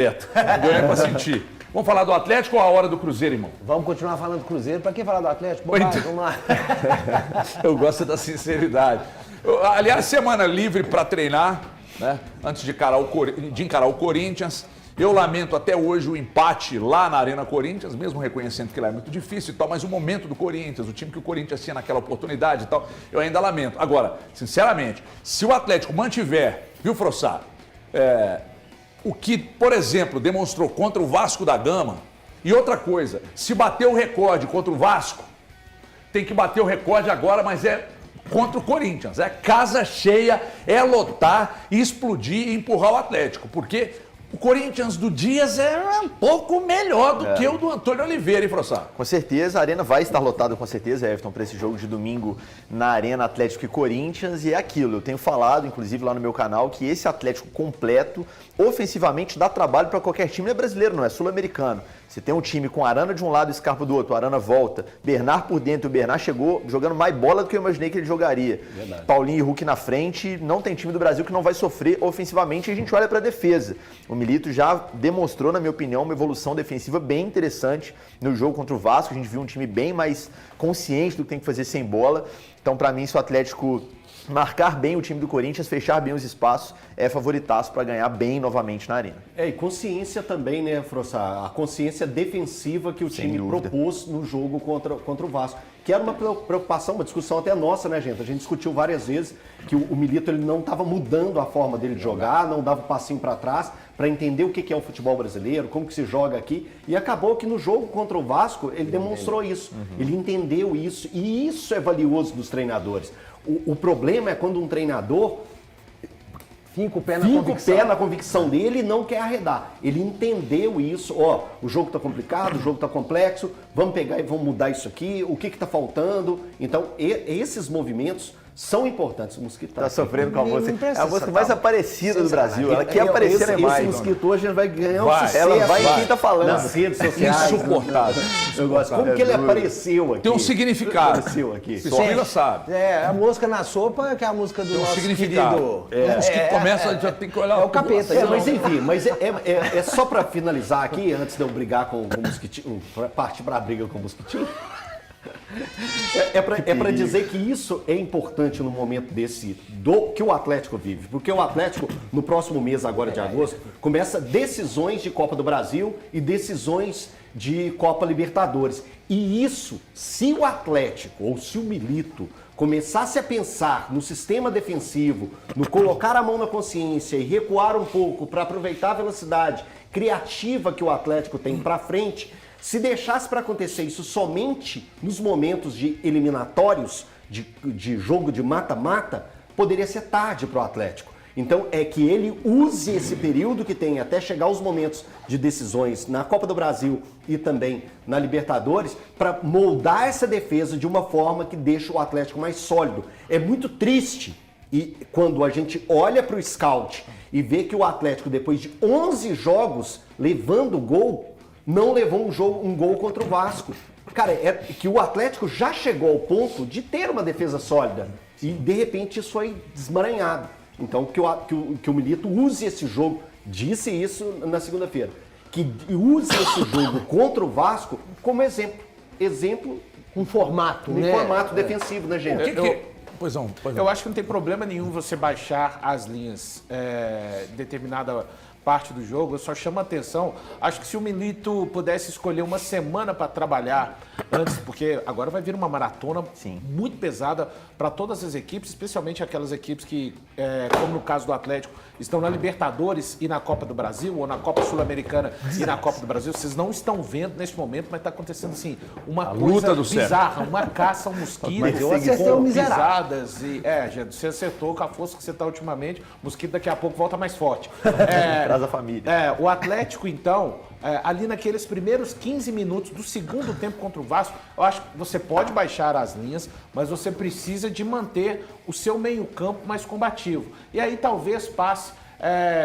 Deu nem pra sentir. Vamos falar do Atlético ou a hora do Cruzeiro, irmão? Vamos continuar falando do Cruzeiro. Pra que falar do Atlético? Bobagem, vamos lá. Eu gosto da sinceridade. Aliás, semana livre para treinar, né? Antes de encarar o Corinthians. Eu lamento até hoje o empate lá na Arena Corinthians, mesmo reconhecendo que lá é muito difícil e tal, mas o momento do Corinthians, o time que o Corinthians tinha naquela oportunidade e tal, eu ainda lamento. Agora, sinceramente, se o Atlético mantiver, viu, Frossá, o que, por exemplo, demonstrou contra o Vasco da Gama, e outra coisa, se bater o recorde contra o Vasco, tem que bater o recorde agora, mas é contra o Corinthians. É casa cheia, é lotar, explodir e empurrar o Atlético, porque o Corinthians do Dias é um pouco melhor do que o do Antônio Oliveira, hein, Frossá? Com certeza, a arena vai estar lotada, com certeza, Everton, para esse jogo de domingo na Arena Atlético e Corinthians. E é aquilo, eu tenho falado, inclusive lá no meu canal, que esse Atlético completo, ofensivamente, dá trabalho para qualquer time. Não é brasileiro, não é sul-americano. Você tem um time com Arana de um lado e Scarpa do outro, Arana volta, Bernard por dentro, o Bernard chegou jogando mais bola do que eu imaginei que ele jogaria. Verdade. Paulinho e Hulk na frente, não tem time do Brasil que não vai sofrer ofensivamente, e a gente olha para a defesa. O Milito já demonstrou, na minha opinião, uma evolução defensiva bem interessante no jogo contra o Vasco. A gente viu um time bem mais consciente do que tem que fazer sem bola. Então, para mim, se o Atlético marcar bem o time do Corinthians, fechar bem os espaços, é favoritaço para ganhar bem novamente na Arena. E consciência também, né, Frossá? A consciência defensiva que o time propôs no jogo contra o Vasco. Que era uma preocupação, uma discussão até nossa, né, gente? A gente discutiu várias vezes que o Milito ele não estava mudando a forma dele de jogar, não dava um passinho para trás para entender o que é o futebol brasileiro, como que se joga aqui. E acabou que no jogo contra o Vasco ele demonstrou isso. Ele entendeu isso. E isso é valioso dos treinadores. O problema é quando um treinador Finca o pé na convicção dele e não quer arredar. Ele entendeu isso. Ó, o jogo está complicado, o jogo está complexo, vamos pegar e vamos mudar isso aqui, o que está faltando. Então, esses movimentos são importantes. O Mosquito tá sofrendo com a música. É a música mais aparecida do Brasil. Ela quer aparecer mais. Esse Mosquito hoje vai ganhar um sucesso. Ela vai em quem tá falando. Nas redes sociais. Insuportável. Eu gosto. Como que ele apareceu aqui? Tem um significado. Apareceu aqui. Só ela sabe. A música na sopa, que é a música do nosso significado. querido... Os que começam, já tem que olhar... É o capeta. Mas enfim, é só para finalizar aqui, antes de eu brigar com o Mosquitinho, partir para a briga com o Mosquitinho. É para dizer que isso é importante no momento desse que o Atlético vive, porque o Atlético no próximo mês, agora de agosto, começa decisões de Copa do Brasil e decisões de Copa Libertadores. E isso, se o Atlético ou se o Milito começasse a pensar no sistema defensivo, no colocar a mão na consciência e recuar um pouco para aproveitar a velocidade criativa que o Atlético tem para frente, se deixasse para acontecer isso somente nos momentos de eliminatórios, de jogo de mata-mata, poderia ser tarde para o Atlético. Então é que ele use esse período que tem até chegar os momentos de decisões na Copa do Brasil e também na Libertadores para moldar essa defesa de uma forma que deixa o Atlético mais sólido. É muito triste e quando a gente olha para o scout e vê que o Atlético, depois de 11 jogos levando gol, não levou um gol contra o Vasco. Cara, é que o Atlético já chegou ao ponto de ter uma defesa sólida e de repente isso foi desmaranhado. Então que o Milito use esse jogo, disse isso na segunda-feira, que use esse jogo contra o Vasco como exemplo um formato, um formato defensivo, né, gente? Pois não. Eu acho que não tem problema nenhum você baixar as linhas determinada parte do jogo. Eu só chamo a atenção, acho que se o Milito pudesse escolher uma semana para trabalhar antes, porque agora vai vir uma maratona muito pesada para todas as equipes, especialmente aquelas equipes que, como no caso do Atlético, estão na Libertadores e na Copa do Brasil, ou na Copa Sul-Americana e na Copa do Brasil. Vocês não estão vendo neste momento, mas está acontecendo assim, uma coisa bizarra, uma caça ao mosquito, mas eu acertei o miserável. pisadas e, gente, você acertou com a força que você está ultimamente, o mosquito daqui a pouco volta mais forte. Traz a família. O Atlético, então, ali naqueles primeiros 15 minutos do segundo tempo contra o Vasco, eu acho que você pode baixar as linhas, mas você precisa de manter o seu meio-campo mais combativo. E aí talvez passe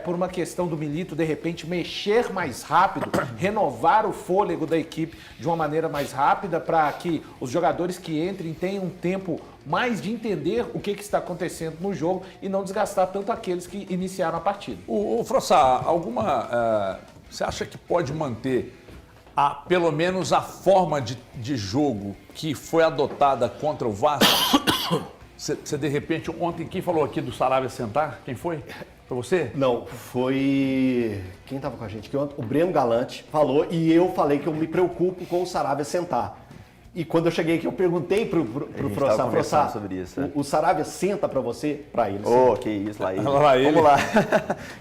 por uma questão do Milito, de repente, mexer mais rápido, renovar o fôlego da equipe de uma maneira mais rápida para que os jogadores que entrem tenham um tempo mais de entender o que está acontecendo no jogo e não desgastar tanto aqueles que iniciaram a partida. O Frossá, alguma você acha que pode manter pelo menos a forma de jogo que foi adotada contra o Vasco? Você de repente, ontem, quem falou aqui do Saravia sentar? Quem foi? Foi você? Não, foi... Quem estava com a gente aqui ontem? O Breno Galante falou e eu falei que eu me preocupo com o Saravia sentar. E quando eu cheguei aqui, eu perguntei pro Frossá, sobre isso, o Saravia senta para você? Para ele. Oh, que isso, lá ele. Ele. Vamos lá.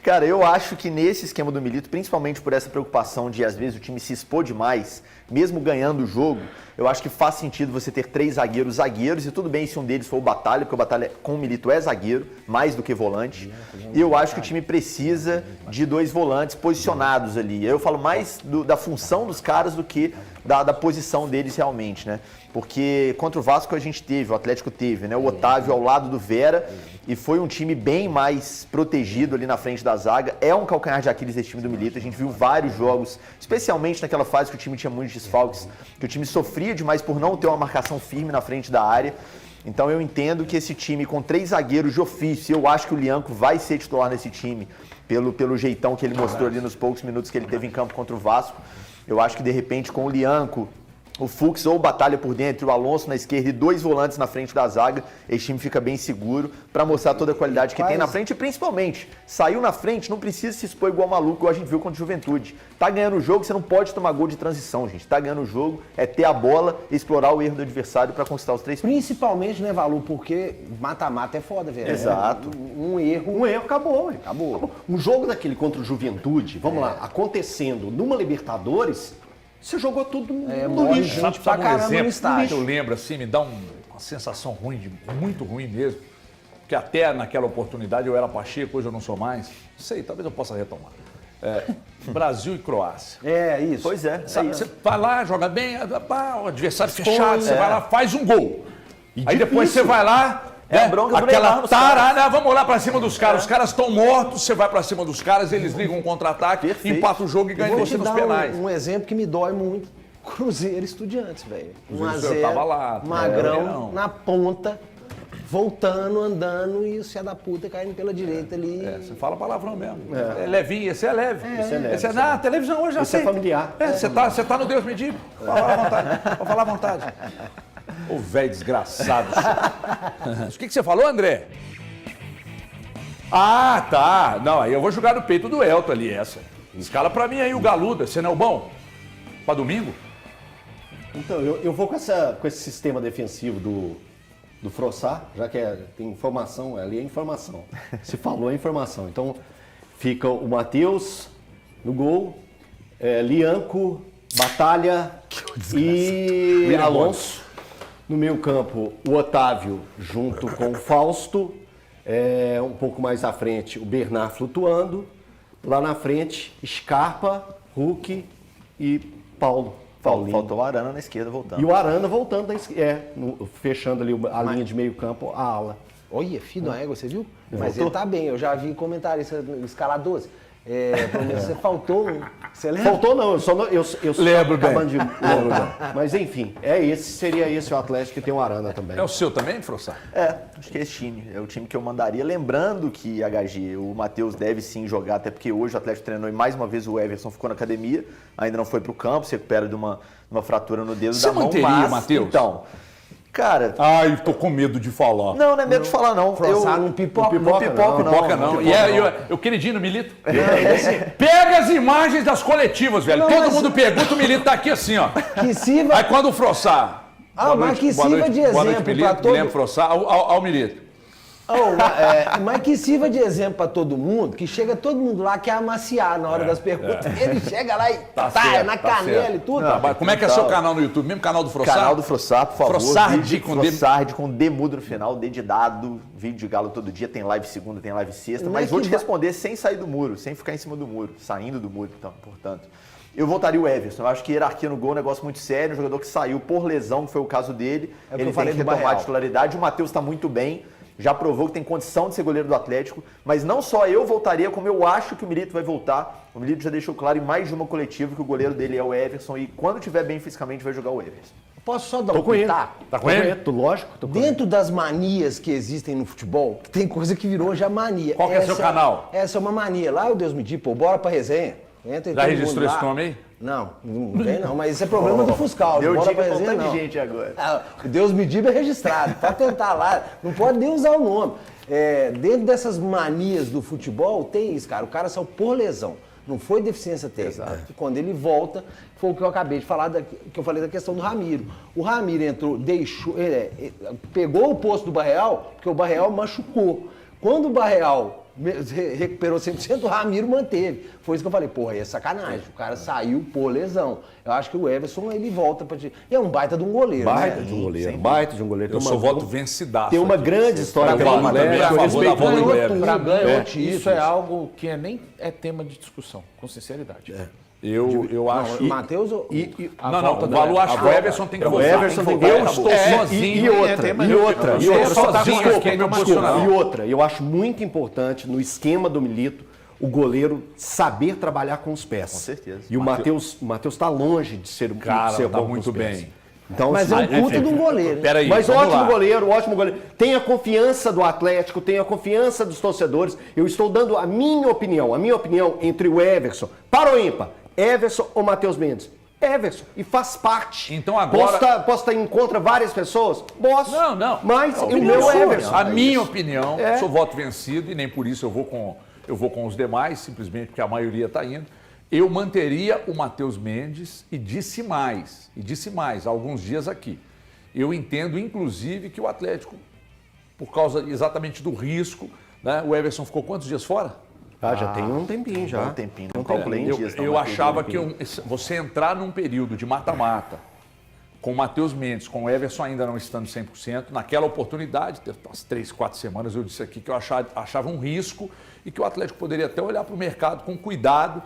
Cara, eu acho que nesse esquema do Milito, principalmente por essa preocupação de às vezes o time se expor demais, mesmo ganhando o jogo, eu acho que faz sentido você ter 3 zagueiros, e tudo bem se um deles for o Batalha, porque o Batalha com o Milito é zagueiro, mais do que volante. E eu acho que o time precisa de 2 volantes posicionados ali. Eu falo mais da função dos caras do que da posição deles realmente, né? Porque contra o Vasco a gente teve, o Atlético teve, né? O Otávio ao lado do Vera e foi um time bem mais protegido ali na frente da zaga. É um calcanhar de Aquiles desse time do Milito. A gente viu vários jogos, especialmente naquela fase que o time tinha muitos desfalques, que o time sofria demais por não ter uma marcação firme na frente da área. Então eu entendo que esse time com 3 zagueiros de ofício, eu acho que o Lianco vai ser titular nesse time, pelo jeitão que ele mostrou ali nos poucos minutos que ele teve em campo contra o Vasco. Eu acho que de repente com o Lianco, o Fux ou o Batalha por dentro, o Alonso na esquerda e 2 volantes na frente da zaga, esse time fica bem seguro para mostrar toda a qualidade que tem na frente e principalmente, saiu na frente, não precisa se expor igual maluco, igual a gente viu contra o Juventude. Tá ganhando o jogo, você não pode tomar gol de transição, gente. Tá ganhando o jogo, é ter a bola, explorar o erro do adversário para conquistar os 3 pontos. Principalmente, né, Valu, porque mata-mata é foda, velho. Exato. Um erro, Acabou. acabou. Um jogo daquele contra o Juventude, vamos lá, acontecendo numa Libertadores, você jogou tudo no morre lixo. gente pra caramba no estádio. Eu lembro assim, me dá uma sensação ruim, muito ruim mesmo. Porque até naquela oportunidade eu era Pacheco, hoje eu não sou mais. Não sei, talvez eu possa retomar. Brasil e Croácia. É, isso. Pois é. Sabe, você vai lá, joga bem, o adversário fechado, você vai lá, faz um gol. Aí depois você vai lá, a bronca do Neymar aquela nos tarada, vamos lá pra cima dos caras. Os caras estão mortos, você vai pra cima dos caras, eles ligam um contra-ataque, Perfeito. empata o jogo e ganha Vou você te nos dar penais. um exemplo que me dói muito. Cruzeiro e Estudiantes, velho. 1-0, eu tava lá, Magrão na ponta, voltando, andando e o Cé da puta caindo pela direita ali. Você fala palavrão mesmo. É levinho, esse é leve. Esse é na televisão hoje já Esse é sei. familiar. Você tá no Deus me diga. Pode falar à vontade. Pode falar à vontade. Ô velho desgraçado. O que você falou, André? Ah, tá. Não, aí eu vou jogar no peito do Elton ali essa. Escala pra mim aí o Galuda, você não é o bom? Pra domingo? Então, eu vou com esse sistema defensivo do Frossá, já que tem informação, ali é informação. Se falou é informação. Então, fica o Matheus no gol, Lianco, Batalha e Alonso. No meio campo, o Otávio junto com o Fausto. Um pouco mais à frente, o Bernard flutuando. Lá na frente, Scarpa, Hulk e Paulinho. Faltou o Arana na esquerda voltando. E o Arana voltando, fechando ali a linha de meio campo, a ala. Olha, filho da égua, você viu? Mas ele tá bem, eu já vi comentarista escalar 12. Você faltou um. Você lembra? Faltou não, eu só Lembro bem. acabando de Mas enfim, seria esse o Atlético que tem o Arana também. É o seu também, Frossá? Acho que é esse time. É o time que eu mandaria. Lembrando que, HG, o Matheus deve sim jogar, até porque hoje o Atlético treinou e mais uma vez o Everson ficou na academia, ainda não foi pro campo, se recupera de uma fratura no dedo da mão. Você manteria o Matheus? Então, cara... Ai, tô com medo de falar. Não é medo de falar, não. Frossá não pipoca, Não. E o queridinho do Milito? Pega as imagens das coletivas, velho. Todo mundo pergunta, o Milito tá aqui assim, ó. Que sirva... Aí quando o Frossá... mas que sirva de exemplo pra todo... Guilherme Frossá, ao Milito. Mas que sirva de exemplo pra todo mundo, que chega todo mundo lá que é amaciar na hora das perguntas. Ele chega lá e na canela e tudo. Como é que é seu canal no YouTube? Mesmo canal do Frossá? Canal do Frossá, por favor. Frossard com D mudo no final, D de dado, vídeo de galo todo dia, tem live segunda, tem live sexta, mas vou te responder sem sair do muro, sem ficar em cima do muro, saindo do muro, então, portanto. Eu voltaria o Everson. Eu acho que hierarquia no gol é um negócio muito sério. Um jogador que saiu por lesão, que foi o caso dele. Ele tem que retomar a titularidade. O Matheus está muito bem. Já provou que tem condição de ser goleiro do Atlético. Mas não só eu voltaria, como eu acho que o Milito vai voltar. O Milito já deixou claro em mais de uma coletiva que o goleiro dele é o Everson. E quando estiver bem fisicamente, vai jogar o Everson. Posso só dar um pitaco? Tá com ele? Lógico. Dentro das manias que existem no futebol, tem coisa que virou já mania. Qual que é seu canal? Essa é uma mania. Lá, o Deus me diz, bora pra resenha. Entra Já todo registrou mundo lá. esse nome aí? Não tem não, mas isso é problema do Fuscal. Deu não bora dica pra um fazer, tanto de não. gente agora. Deus me diga é registrado, pode tentar lá, não pode nem usar o nome. Dentro dessas manias do futebol, tem isso, cara, o cara saiu por lesão. Não foi deficiência técnica. E quando ele volta, foi o que eu acabei de falar, que eu falei da questão do Ramiro. O Ramiro entrou, pegou o posto do Barreal, porque o Barreal machucou. Quando o Barreal recuperou 100%, o Ramiro manteve. Foi isso que eu falei, porra, aí é sacanagem. O cara saiu por lesão. Eu acho que o Everson, ele volta pra ti. E é um baita de um goleiro, Baita né? de um goleiro, baita de um goleiro. Eu sou voto vencidaço. Tem uma aqui. grande história Pra com mim, o também a Atlético. favor da bola do Ganhou Everson. tudo, ganhou Isso é algo que nem é tema de discussão, com sinceridade. Eu acho. Matheus ou... Não, o Valu acha que o Everson tem que O voltar. Everson tem que Eu voltar. estou sozinho. E outra, eu estou sozinho aqui no meu posicionamento. E outra, eu acho muito importante no esquema do Milito o goleiro saber trabalhar com os pés. Com certeza. E o Matheus está longe de ser, Cara, ser tá bom com muito os pés. bem. Então, Mas assim, é um puta de um goleiro. Peraí, mas vamos ótimo lá. goleiro, ótimo goleiro. Tem a confiança do Atlético, tem a confiança dos torcedores. Eu estou dando a minha opinião entre o Everson, para o ímpar, Everson ou Matheus Mendes. Everson, e faz parte. Então agora- Posso estar em contra várias pessoas? Posso. Não. Mas A o opinião meu sua. Everson. A minha opinião, É. sou voto vencido e nem por isso eu vou com os demais, simplesmente porque a maioria está indo. Eu manteria o Matheus Mendes e disse mais há alguns dias aqui. Eu entendo, inclusive, que o Atlético, por causa exatamente do risco, né? O Everson ficou quantos dias fora? Já tem um tempinho já. Um tempinho, não Tem um calculei em dias. Eu achava que você entrar num período de mata-mata, com o Matheus Mendes, com o Everson ainda não estando 100%, naquela oportunidade, umas 3, 4 semanas, eu disse aqui que eu achava um risco e que o Atlético poderia até olhar para o mercado com cuidado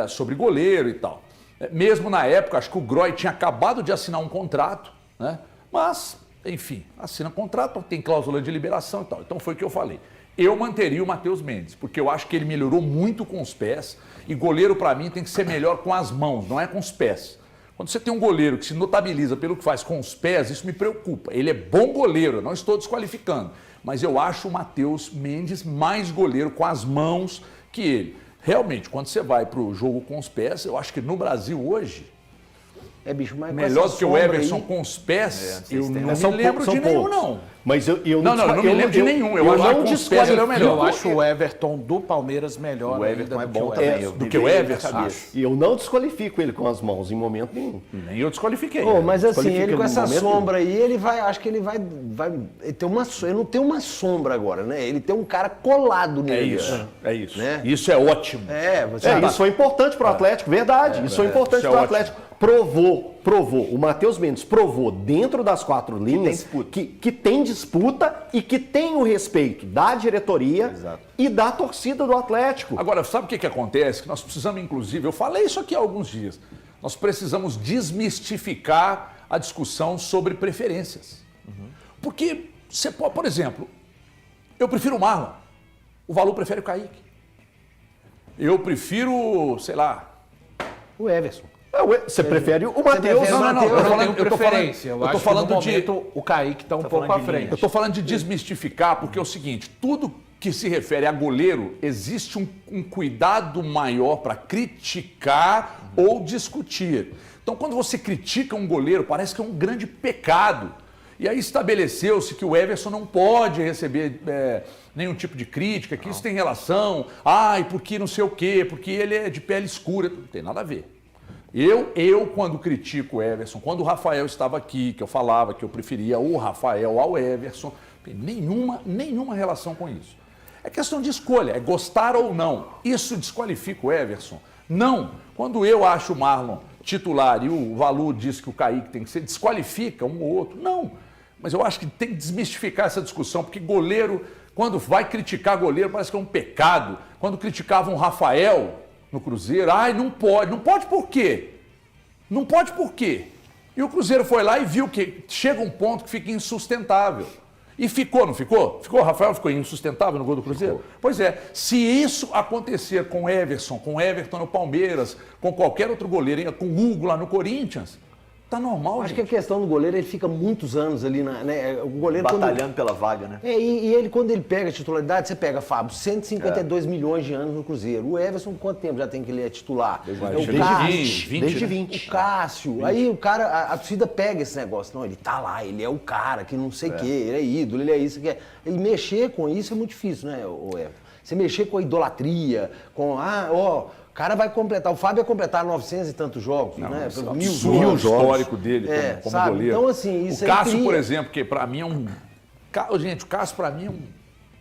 sobre goleiro e tal. Mesmo na época, acho que o Groy tinha acabado de assinar um contrato, né? Mas, enfim, assina contrato, tem cláusula de liberação e tal. Então foi o que eu falei. Eu manteria o Matheus Mendes, porque eu acho que ele melhorou muito com os pés e goleiro, para mim, tem que ser melhor com as mãos, não é com os pés. Quando você tem um goleiro que se notabiliza pelo que faz com os pés, isso me preocupa. Ele é bom goleiro, eu não estou desqualificando, mas eu acho o Matheus Mendes mais goleiro com as mãos que ele. Realmente, quando você vai para o jogo com os pés, eu acho que no Brasil hoje, bicho, mas com melhor essa do que o sombra Everson aí- com os pés, eu não São me lembro poucos, de são nenhum, poucos. não. Mas eu Não me lembro de nenhum. Eu acho que com os pés ele é o melhor. Eu acho o Everton do Palmeiras melhor O Everton ainda é do que bom o também. Everson. Do que o Everson, acho. E eu não desqualifico ele com as mãos em momento nenhum. Nem eu desqualifiquei. Ô, mas assim, Desqualifica ele com no essa momento sombra aí, ele vai, acho que ele vai ele tem ele não tem uma sombra agora, né? Ele tem um cara colado É nele. isso, é isso. Né? Isso é ótimo. Você Isso foi importante para o Atlético, verdade. Isso foi importante isso é para o ótimo. Atlético. Provou. O Matheus Mendes provou dentro das 4 linhas que tem disputa e que tem o respeito da diretoria e da torcida do Atlético. Agora, sabe o que acontece? Que nós precisamos, inclusive, eu falei isso aqui há alguns dias, nós precisamos desmistificar a discussão sobre preferências. Porque, você pode, por exemplo, eu prefiro o Marlon, o Valu prefere o Kaique. Eu prefiro, sei lá... O Everson. Você prefere o Matheus? prefere o Não, Matheus? eu tô Eu falando, tenho eu tô preferência. falando, Eu eu tô acho falando que no de... momento o Kaique está um pouco à frente. Eu estou falando de desmistificar, porque é o seguinte, tudo que se refere a goleiro, existe um cuidado maior para criticar ou discutir. Então, quando você critica um goleiro, parece que é um grande pecado. E aí estabeleceu-se que o Everson não pode receber nenhum tipo de crítica, que isso tem relação, porque não sei o quê, porque ele é de pele escura. Não tem nada a ver. Eu, quando critico o Everson, quando o Rafael estava aqui, que eu falava que eu preferia o Rafael ao Everson, tem nenhuma relação com isso. É questão de escolha, é gostar ou não. Isso desqualifica o Everson? Não. Quando eu acho o Marlon titular e o Valu diz que o Kaique tem que ser, desqualifica um ou outro? Não. Mas eu acho que tem que desmistificar essa discussão, porque goleiro, quando vai criticar goleiro, parece que é um pecado. Quando criticavam o Rafael no Cruzeiro, não pode. Não pode por quê? Não pode por quê? E o Cruzeiro foi lá e viu que chega um ponto que fica insustentável. E ficou, não ficou? Ficou, o Rafael ficou insustentável no gol do Cruzeiro? Ficou. Pois é, se isso acontecer com o Everson, com o Everton no Palmeiras, com qualquer outro goleiro, com o Hugo lá no Corinthians, tá normal, Acho gente. que a questão do goleiro, ele fica muitos anos ali, né? O goleiro Batalhando pela vaga, né? E ele, quando ele pega a titularidade, você pega, Fábio, 152 milhões de anos no Cruzeiro. O Everson, quanto tempo já tem que ele é titular? Desde o Cássio, 20, Desde né? 20. o Cássio. Aí o cara, a torcida pega esse negócio. Não, ele tá lá, ele é o cara que não sei o quê, ele é ídolo, ele é isso, que é. E mexer com isso é muito difícil, né, o Everton? Você mexer com a idolatria, com, o cara vai completar, o Fábio vai completar 900 e tantos jogos, né? Isso é um Mil absurdo jogos. o histórico dele como sabe? goleiro. Então, assim, isso o aí Cássio, cria- por exemplo, que pra mim é um... Gente, o Cássio pra mim é um...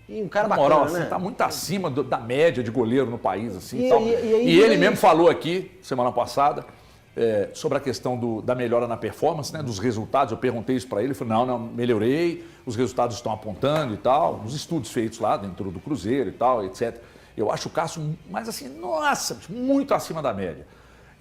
E um cara Na bacana, moral, assim, né? tá muito acima da média de goleiro no país, assim. E- tal. e Ele aí- mesmo falou aqui, semana passada, sobre a questão da melhora na performance, né, dos resultados. Eu perguntei isso para ele, ele falou, não, melhorei, os resultados estão apontando e tal, os estudos feitos lá dentro do Cruzeiro e tal, etc. Eu acho o Cássio, mas assim, nossa, muito acima da média.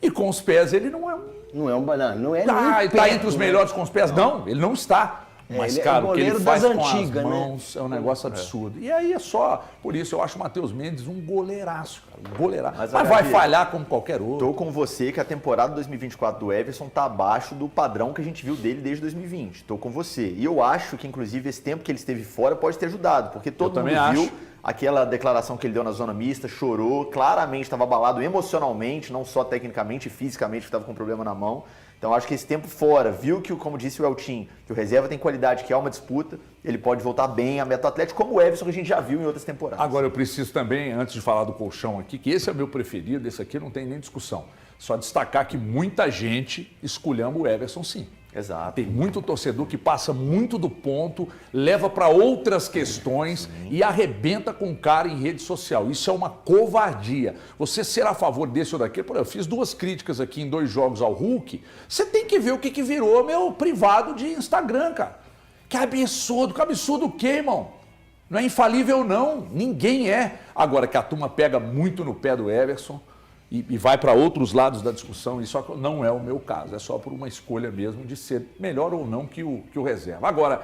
E com os pés ele não é um... Não é um banana, não é Ah, nem ele está perto, entre os né? melhores com os pés? Não, ele não está. Mas, ele é cara, o que ele goleiro faz das com antigas, as né? mãos é um negócio absurdo. E aí é só, por isso eu acho o Matheus Mendes um goleiraço, cara, um goleiraço. Mas, Mas vai Gabi, falhar como qualquer outro. Tô com você que a temporada 2024 do Everson tá abaixo do padrão que a gente viu dele desde 2020. Tô com você. E eu acho que, inclusive, esse tempo que ele esteve fora pode ter ajudado, porque todo mundo também viu acho. aquela declaração que ele deu na zona mista, chorou, claramente estava abalado emocionalmente, não só tecnicamente e fisicamente, que estava com um problema na mão. Então acho que esse tempo fora, viu que, como disse o Eltim, que o reserva tem qualidade, que é uma disputa, ele pode voltar bem a meta atlético, como o Everson que a gente já viu em outras temporadas. Agora eu preciso também, antes de falar do colchão aqui, que esse é o meu preferido, esse aqui não tem nem discussão. Só destacar que muita gente esculhamba o Everson, sim. Exato. Tem muito torcedor que passa muito do ponto, leva para outras questões e arrebenta com o cara em rede social. Isso é uma covardia. Você ser a favor desse ou daquele, por exemplo, eu fiz 2 críticas aqui em 2 jogos ao Hulk, você tem que ver o que virou meu privado de Instagram, cara. Que absurdo o quê, irmão? Não é infalível não, ninguém é. Agora que a turma pega muito no pé do Everson, e vai para outros lados da discussão, isso não é o meu caso, é só por uma escolha mesmo de ser melhor ou não que o reserva. Agora,